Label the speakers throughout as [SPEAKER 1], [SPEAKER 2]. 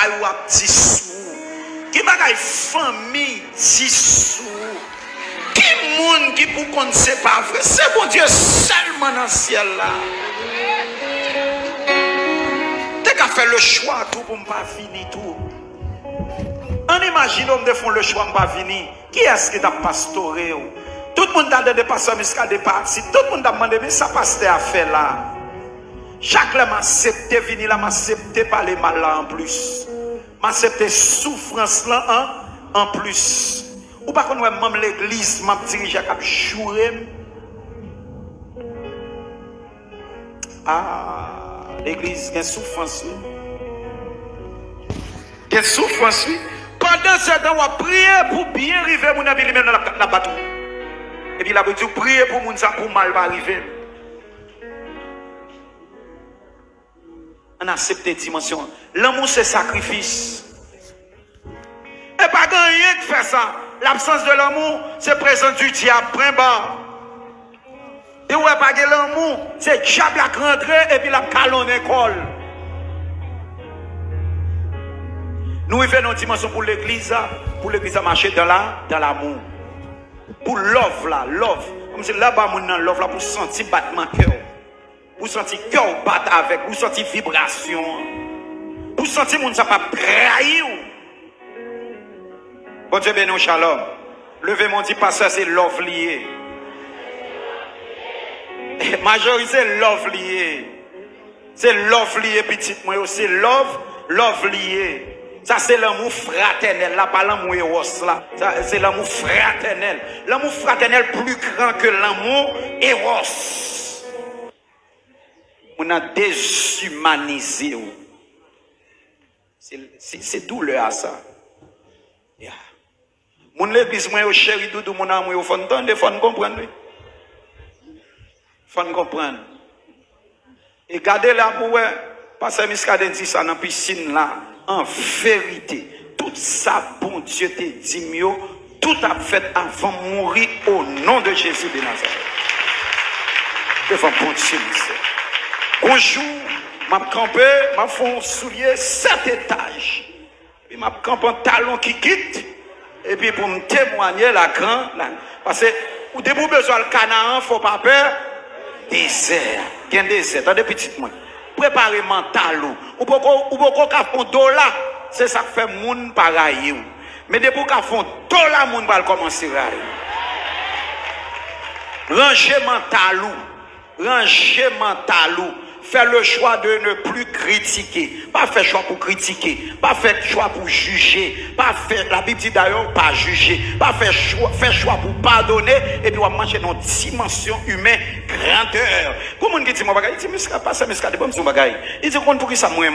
[SPEAKER 1] caillou a dissous. Qui bagaille famille dissous. Qui monde qui pour qu'on c'est pas vrai. C'est bon Dieu seulement dans le ciel là. T'es qu'à faire le choix tout pour ne pas finir tout. On imagine on de font le choix pour ne pas finir. Qui est-ce qui t'a pastoré? Tout le monde a demandé pasteur Muscadet parti. Tout le monde a demandé mais ça pasteur a fait là. Chaque là m'a accepté venir là, m'a accepté parler mal là en plus. M'a accepté souffrance là en plus. Ou pas qu'on même l'église m'a dirigé à cap jouer. Ah, l'église a souffrance. Il y a souffrance. Pendant ce temps, on a prié pour bien arriver à mon ami même dans la bateau. Et puis il a dit prier pour mon ça pour mal va arriver. On accepte des dimensions. L'amour c'est sacrifice. Et pas rien qui fait ça. L'absence de l'amour, c'est présence du diable, point bas. Et où est pas l'amour, c'est le diable qui rentre et puis la calonne école. Nous vivons une dimension pour l'église à marcher dans l'amour. Pour love là, love. Comme si là-bas, mon love là, pour sentir battement cœur. Pour sentir cœur battre avec, pour sentir vibration. Pour sentir mon ça pas trahir. Bon Dieu béni, shalom. Levez mon dit pasteur, c'est love lié. Majorité, c'est love lié. C'est love lié, petite moi, c'est love lié. Ça, c'est l'amour fraternel. Là, pas l'amour éros, là. C'est l'amour fraternel. L'amour fraternel plus grand que l'amour éros. On a déshumanisé. C'est douleur à ça. Yeah. Mon l'église, moi, au chéri, doudou, mon amour, au fond, il faut comprendre. Il faut comprendre. Et gardez là pour parce que Muscadet dit ça dans la piscine là. En vérité, tout ça, bon Dieu te dit mieux, tout a fait avant de mourir au nom de Jésus de Nazareth. Devant bon Dieu, bonjour, m'a campé, m'a fait un soulier 7 étages. Puis m'a campé un talon qui quitte. Et puis pour me témoigner la grande, parce que ou debout besoin le Canaan, faut pas peur. Désert, il y a un désert, attendez petit moi. Préparez mental ou beaucoup qu'à fond dollar, c'est ça qui fait moun pareil. Mais depuis qu'à fond dollar, moun va commencer à ranger mental. Faire le choix de ne plus critiquer. Pas faire choix pour critiquer. Pas faire choix pour juger. Pas faire, la Bible dit d'ailleurs, pas juger. Pas faire choix pour pardonner. Et puis on va manger dans une dimension humaine grandeur. Comment on dit, mon bagage? Il dit, pas ça, mais c'est pas mon bagage. Il dit, on pour qui ça, moi,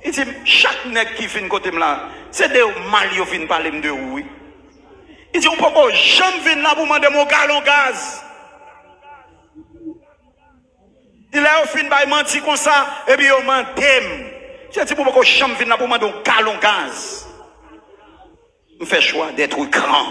[SPEAKER 1] il dit, chaque nègre qui vient côté là, c'est des mal qui viennent parler de oui. Il dit, on peut pas jamais venir là pour demander mon galon gaz. Il a fait une menti comme ça, et puis il m'a dit, je dis pourquoi je suis venu pour demander un galon gaz. Je fais choix d'être grand.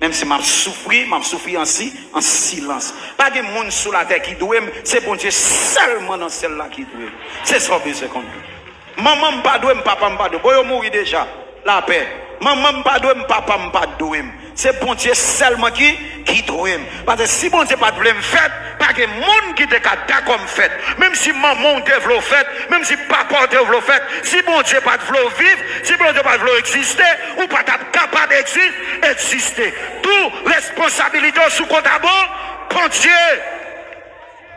[SPEAKER 1] Même si je souffre en silence. Pas de monde sous la terre qui doit, c'est bon Dieu seulement dans celle-là qui doit. C'est ça que c'est comme ça. Maman pas doué, papa pas doué. Boyo mourir déjà, la paix. Maman pas doué, papa pas doué. C'est bon Dieu seulement qui doit. Parce que si bon Dieu pas de me fait, pas de monde qui te d'accord me fait. Même si maman te veut fait, même si papa te veut fait, si bon Dieu pas de vivre, si bon Dieu pas de exister, ou pas capable d'exister. Tout responsabilité sous compte à bon Dieu.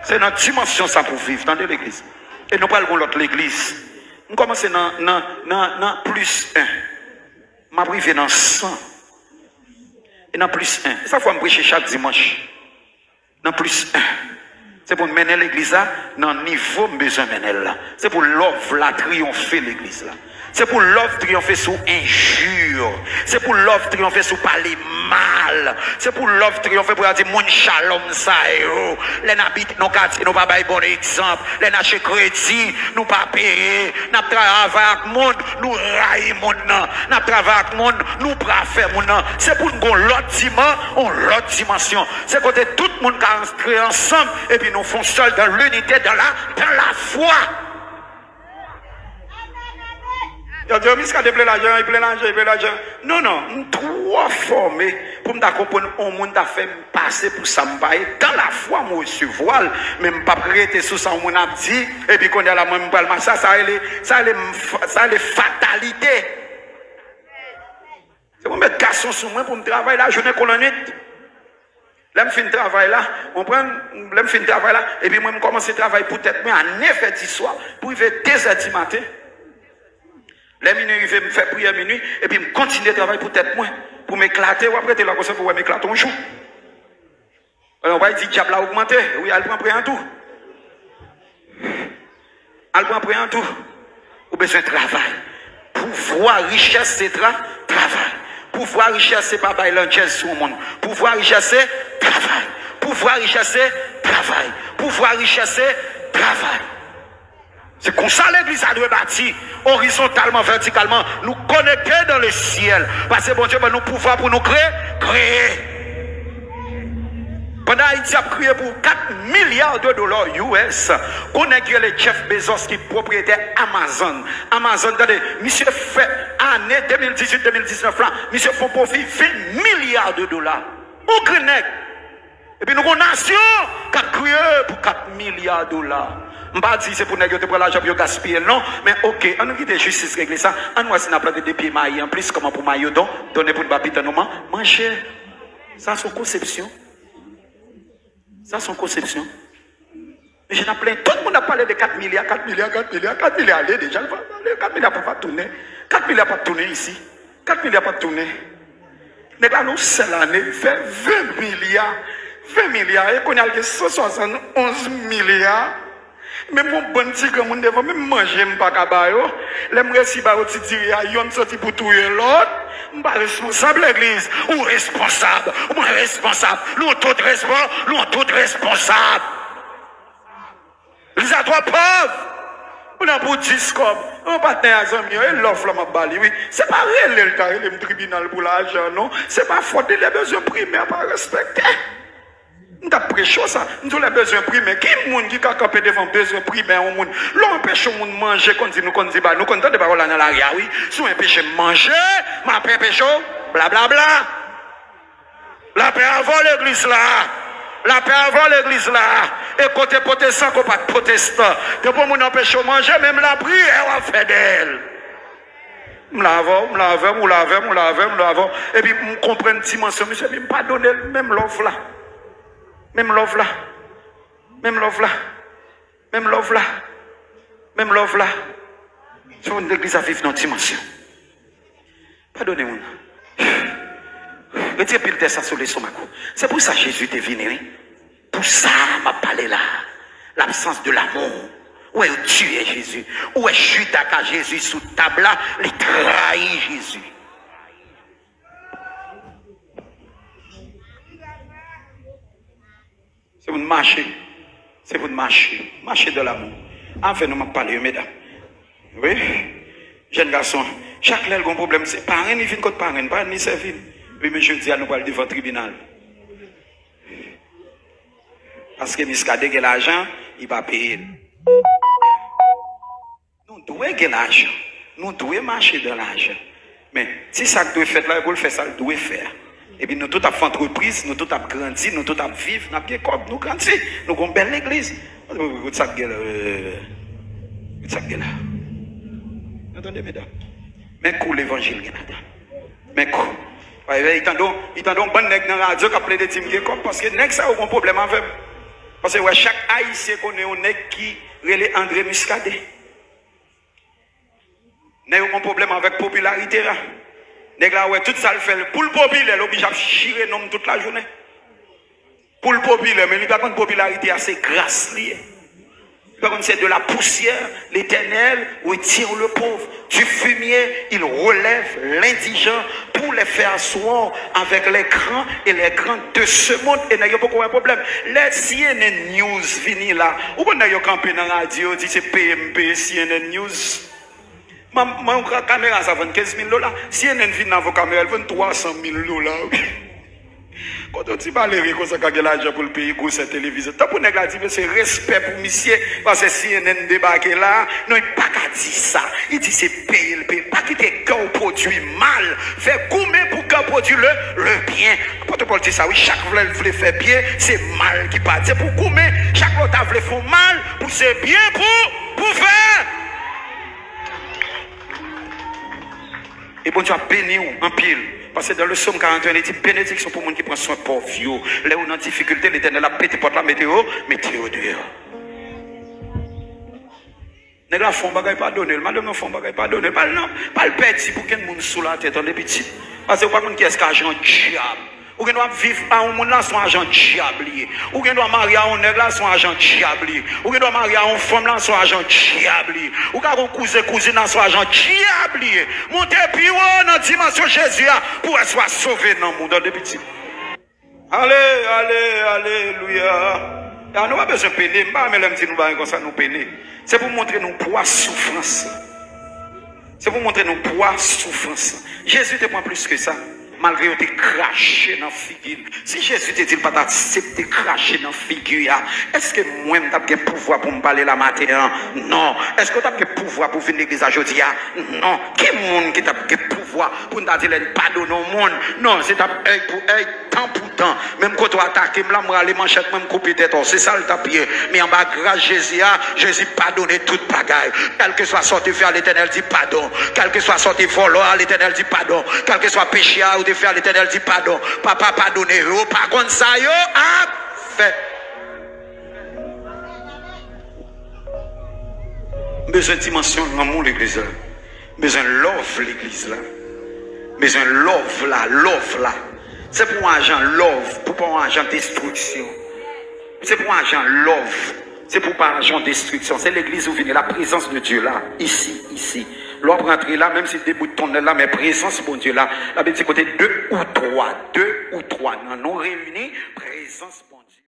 [SPEAKER 1] C'est notre dimension ça pour vivre dans l'église. Et nous parlons de l'autre l'église. Nous commençons dans plus 1. Ma privé dans 100. Et dans plus 1. Ça faut me prêcher chaque dimanche. Dans plus 1. C'est pour mener l'église là, dans le niveau besoin de mener là. C'est pour l'offre là, triompher l'église là. C'est pour l'offre triompher sous injure. C'est pour l'offre triompher sous parler mal. C'est pour l'offre triompher pour dire mon shalom ça yo. Les n'habitent nos quartiers, nous pas bailler bon exemple. Les n'achètent crédit, nous pas payer. Nous travaillons avec monde, nous raillons monde. Nous travaillons avec monde, nous pas faire monde. C'est pour nous l'autre dimension. C'est côté tout le monde qui a inscrit ensemble et puis nous faisons seul dans l'unité, dans la foi. Il a dit, Muscadet plein l'argent, il plein l'argent, il plein l'argent. Non, non, je suis trop formé pour me comprendre on monde a fait passer pour ça. Dans la foi, moi, je suis voile, mais je ne pas prêter sous ça, on a dit, et puis quand il y a la même balle, ça a les fatalités. C'est pour mettre garçon sur moi pour me travailler la journée colonite. Là, je finis le travail là, on prend, là, je finis le travail là, et puis moi, je commence le travail pour être à 9h du soir, pour arriver 2h du matin. Là, je me faire prier minuit, et puis je continue le travail pour être moi, pour m'éclater, ou après, tu es là, pour m'éclater un jour. Alors, on va dire, diable a augmenté, oui, elle prend près en tout. Elle prend près en tout. Ou besoin de travail. Pouvoir, richesse, c'est travail. Pouvoir, richesse, c'est pas bailler l'enchesse sur le monde. Pouvoir, richesse, c'est travail. Pouvoir, richesse, c'est travail. Pouvoir, richesse, c'est travail. C'est comme ça l'église a dû bâtir, horizontalement, verticalement, nous connecter dans le ciel. Parce que bon Dieu, nous pouvoir pour nous créer. Pendant Haïti a créé pour 4 milliards de dollars US, on a créé le Jeff Bezos qui est propriétaire Amazon. Amazon, attendez, monsieur fait année 2018-2019 là, monsieur fait profit 20 milliards de dollars. Au Greenec. Et puis nous avons une nation qui a créé pour 4 milliards de dollars. Je ne vais pas dire c'est pour négocier pour l'argent pour gaspiller, non. Mais ok, on a quitté justice régler ça. On va essayer de des pieds maillés en plus, comment pour maillot don, donner pour le babite nous manger. Ça, c'est une conception. Ça, c'est une conception. Mais j'en ai plein. Tout le monde a parlé de 4 milliards, 4 milliards, 4 milliards, 4 milliards. Allez, déjà, 4 milliards ne pas tourner. 4 milliards pas tourner ici. 4 milliards pas tourner. Mais là, nous, seule année, fait 20 milliards. 20 milliards. Et qu'on a 171 milliards. Mais mon bon petit grand monde devant même manger m'pas kabayo, les me si ba oti dire a yon sorti pour tuer l'autre, m'pas responsable l'église ou responsable, ou responsable, nous tout responsable. Les a trois pauvres. On a pour 10 comme on partenaire ami et l'offre là m'a bali oui, c'est pas réel le tribunal pour l'argent non, c'est pas faute les besoins primaires pas respecter. Nous avons prêché ça. Nous avons besoin primaires. Qui est le qui a campé devant besoin primaires au monde? L'empêche au monde manger, nous dit, nous dit, nous comptons des paroles dans l'arrière, oui. Si on empêche manger, ma paix pécho, blablabla. La paix avant l'église là. La paix avant l'église là. Et côté protestant, qu'on pas de protestant. De pour nous empêcher manger, même la prière, on fait d'elle. Je l'avons. Et puis, je comprends une dimension, monsieur, je ne pas donner même l'offre là. Même love là. Même love là. Même love là. Même love là. C'est une église à vivre dans une dimension. Pardonnez-moi. Retirez pile de ça sur les somaco. C'est pour ça que Jésus est venu. Pour ça, m'a parlé là. L'absence de l'amour. Où est tué Jésus? Où est Judas à Jésus sous table là? Il trahit Jésus. C'est pour marcher. C'est pour marcher. Marcher de l'amour. Enfin, nous m'en parlé, mesdames. Oui? Jeune garçon. Chaque lèvre a un problème. C'est parent, il vient contre parent. Parent, il servir. Oui, mais je dis à nous parler devant le tribunal. Parce que Muscadet a l'argent, il va payer. Nous devons gagner l'argent. Nous devons marcher dans l'argent. Mais si ça doit faire là, pour le faire, ça doit faire. Et puis nous tous avons fait entreprise, nous tous avons grandi, nous tous avons vivre, nous avons bien comme nous grandi, nous avons une belle église. Vous savez là. Entendez, mesdames? Mais quoi l'évangile, mais quoi? Il t'en donne bon nègre dans la radio qui a plaidé de comme parce que nègre ça a un problème avec. Parce que chaque haïtien connaît un nègre qui relève André Muscadet. Nègre a un problème avec la popularité là. Nègre là ouais tout ça le fait pour le populaire, l'oblige à chirer nom toute la journée. Pour le populaire, mais il n'y a pas de popularité assez grasse liée. C'est de la poussière, l'Éternel retire le pauvre. Du fumier, il relève l'indigent pour les faire asseoir avec les grands et les grands de ce monde. Et il n'y a pas de problème. Les CNN News viennent là. Ou on a campé dans la radio, dit c'est PMP, CNN News. Ma caméra, ça vaut 15 000 $. CNN vient dans vos caméras, elle vaut 300 000 $. Quand Tu parles de comme ça quand l'argent pour le pays, pour cette télévision. Tant pour négatif, c'est respect pour monsieur, parce que si CNN débarque là, non, il pas qu'à dire ça. Il dit c'est payer le pays, pas quitter quand on produit mal, faire gourmet pour qu'on produit le bien. Paul dit ça, oui, chaque fois voulait faire bien, c'est mal qui part. C'est pour gourmet, chaque fois voulait faire mal, pour c'est bien pour faire. Et bon Dieu a béni en pile. Parce que dans le psaume 41, il dit bénédiction pour les gens qui prennent soin de pauvres. Là où on a une difficulté, l'Éternel a pété porte la météo dehors. Les gens font bagay pas donner, madame font bagay pas donner, pas le petit pour qu'un monde sous la tête en petit. Parce que pas qu'on qui est argent diable. Ou qu'on doit vivre à un monde là son argent diable. Ou qu'on doit marier à un nègre là son argent diable. Ou qu'on doit marier à une femme là son argent diable. Ou qu'on cousine là son argent diable. Montez plus haut dans la dimension Jésus pour être sauvé dans le monde de petit. Alléluia. Nous n'avons pas besoin de peiner. Nous peiner. C'est pour montrer nos poids souffrance. C'est pour montrer nos poids souffrance. Jésus te prend plus que ça. Malgré que tu craché dans la figure. Si Jésus te dit pas d'accepter cracher dans la figure, est-ce que moi, tu as le pouvoir pour me parler la matin? Non. Est-ce que tu as le pouvoir pour venir à l'église aujourd'hui? Non. Quel monde qui a le pouvoir pour nous dire pardonner au monde? Non, c'est œil pour œil, temps pour temps. Même quand tu attaques, je les manchettes, même couper tête, c'est ça le tapier. Mais en bas, grâce Jésus, Jésus pardonne toute bagaille. Quel que soit sorti faire l'Éternel dit pardon. Quel que soit sorti voler, l'Éternel dit pardon. Quel que soit péché, de faire l'Éternel dit pardon. Papa pardonne, par contre ça yo a fait. Besoin de dimension dans mon l'église là. Besoin de love l'église là. Besoin de love là. C'est pour un agent love, pour pas un agent destruction. C'est pour un agent love. C'est pour pas un agent destruction. C'est l'église où vient la présence de Dieu là, ici. L'ordre rentrer là, même si des bouts de tonnes là, mais présence, bon Dieu là, la Bible dit côté 2 ou 3, non réunis, présence, bon Dieu.